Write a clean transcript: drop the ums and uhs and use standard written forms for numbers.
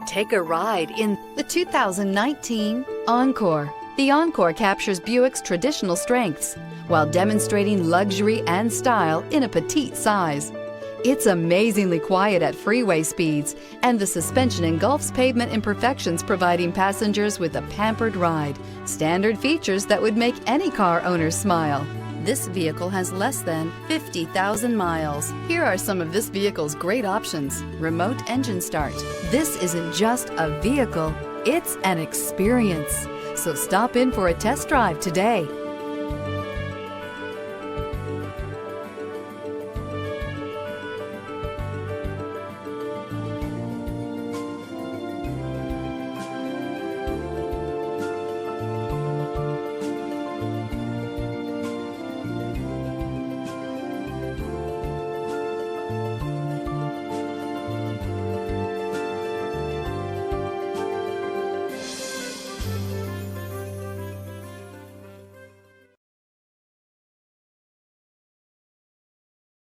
Take a ride in the 2019 Encore. The Encore captures Buick's traditional strengths while demonstrating luxury and style in a petite size. It's amazingly quiet at freeway speeds, and the suspension engulfs pavement imperfections, providing passengers with a pampered ride. Standard features that would make any car owner smile. This vehicle has less than 50,000 miles. Here are some of this vehicle's great options: remote engine start. This isn't just a vehicle, it's an experience. So stop in for a test drive today.